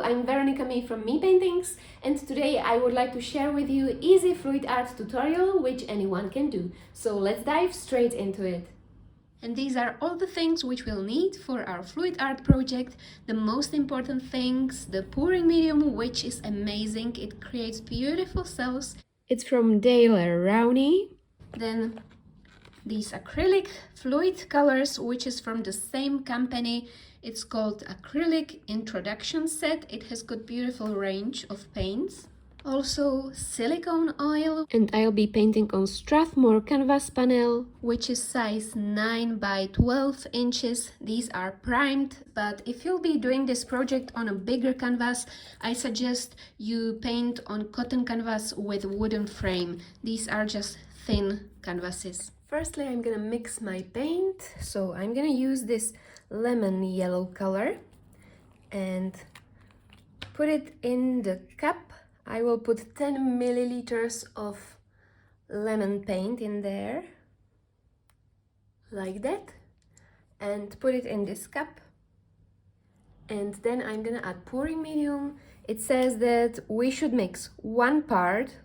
I'm Veronica Mii from Mii Paintings, and today I would like to share with you easy fluid art tutorial which anyone can do. So let's dive straight into it. And these are all the things which we'll need for our fluid art project. The most important things: the pouring medium, which is amazing. It creates beautiful cells. It's from Daler-Rowney. Then these acrylic fluid colors, which is from the same company. It's called Acrylic Introduction Set. It has got beautiful range of paints. Also silicone oil, and I'll be painting on Strathmore canvas panel, which is size 9 by 12 inches. These are primed, but if you'll be doing this project on a bigger canvas, I suggest you paint on cotton canvas with wooden frame. These are just thin canvases. Firstly, I'm gonna mix my paint, so I'm gonna use this lemon yellow color and put it in the cup. I will put 10 milliliters of lemon paint in there, like that, and put it in this cup. And then I'm gonna add pouring medium. It says that we should mix 1 part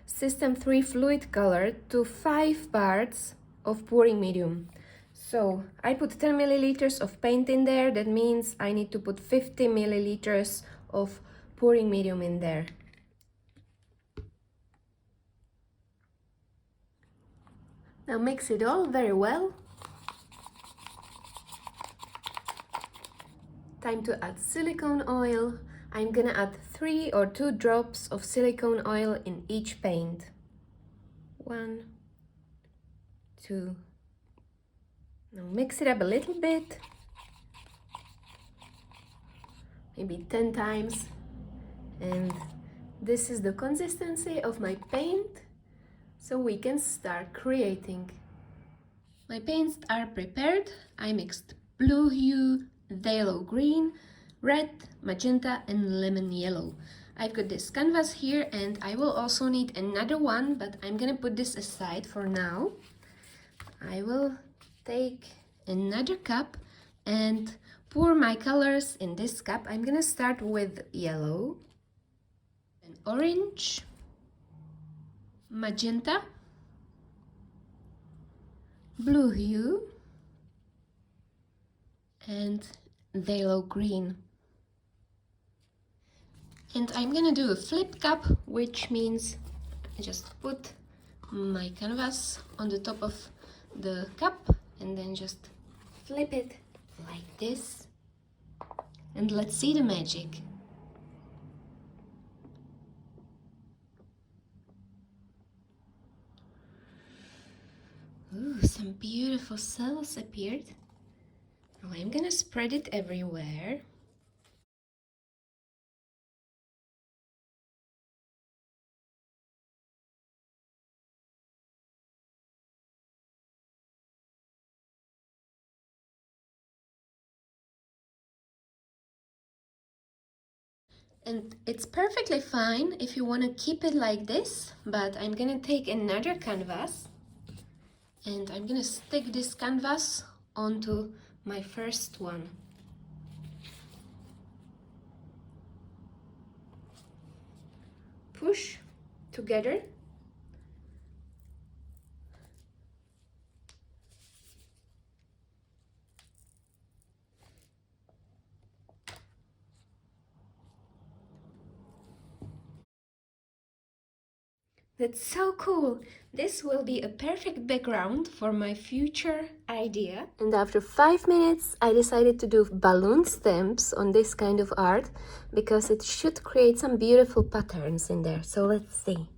System 3 fluid color to 5 parts of pouring medium. So I put 10 milliliters of paint in there. That means I need to put 50 milliliters of pouring medium in there. Now mix it all very well. Time to add silicone oil. I'm gonna add 3 or 2 drops of silicone oil in each paint. 1, 2. Now mix it up a little bit, maybe 10 times. And this is the consistency of my paint, so we can start creating. My paints are prepared. I mixed blue hue, phthalo green, red, magenta and lemon yellow. I've got this canvas here, and I will also need another one, but I'm gonna put this aside for now. I will take another cup and pour my colors in this cup. I'm gonna start with yellow, and orange, magenta, blue hue and phthalo green. And I'm gonna do a flip cup, which means I just put my canvas on the top of the cup and then just flip it like this. And let's see the magic. Ooh, some beautiful cells appeared. Now I'm gonna spread it everywhere. And it's perfectly fine if you want to keep it like this, but I'm gonna take another canvas and I'm gonna stick this canvas onto my first one. Push together. That's so cool! This will be a perfect background for my future idea. And after 5 minutes, I decided to do balloon stamps on this kind of art because it should create some beautiful patterns in there. So let's see.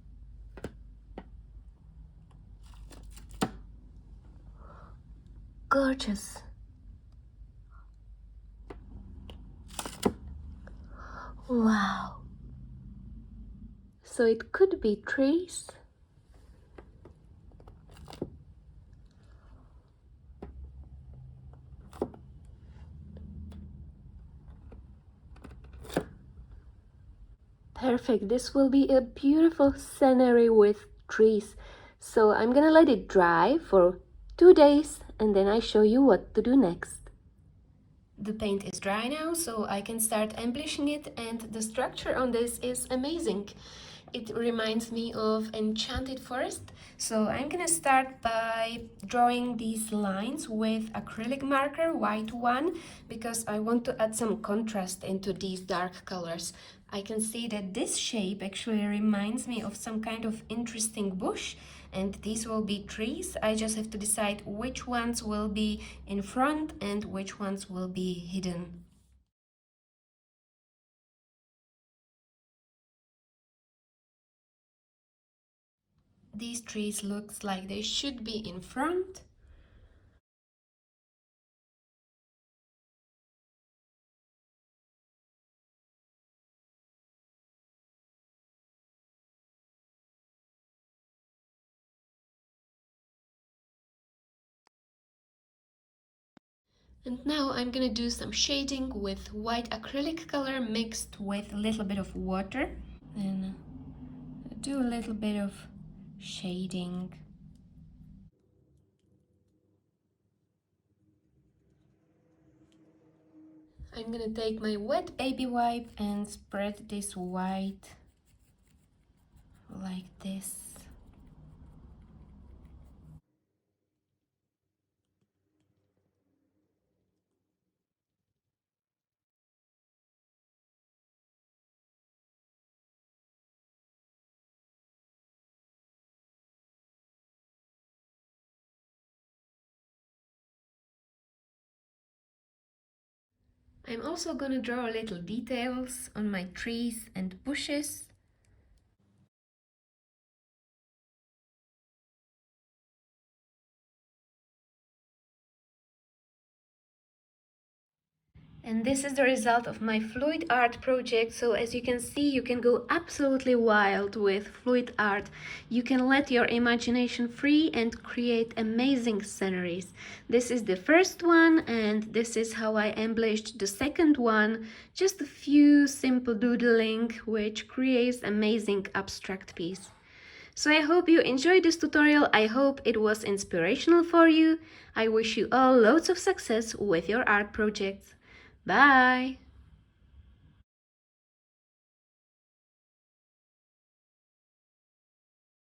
Gorgeous! Wow! So it could be trees. Perfect. This will be a beautiful scenery with trees. So I'm gonna let it dry for 2 days and then I show you what to do next. The paint is dry now, so I can start embellishing it, and the structure on this is amazing. It reminds me of Enchanted Forest. So I'm gonna start by drawing these lines with acrylic marker, white one, because I want to add some contrast into these dark colors. I can see that this shape actually reminds me of some kind of interesting bush, and these will be trees. I just have to decide which ones will be in front and which ones will be hidden. These trees looks like they should be in front. And now I'm gonna do some shading with white acrylic color mixed with a little bit of water. Then do a little bit of shading. I'm gonna take my wet baby wipe and spread this white like this. I'm also gonna draw little details on my trees and bushes. And this is the result of my fluid art project. So as you can see, you can go absolutely wild with fluid art. You can let your imagination free and create amazing sceneries. This is the first one, and this is how I embellished the second one. Just a few simple doodling, which creates amazing abstract piece. So I hope you enjoyed this tutorial. I hope it was inspirational for you. I wish you all loads of success with your art projects. Bye!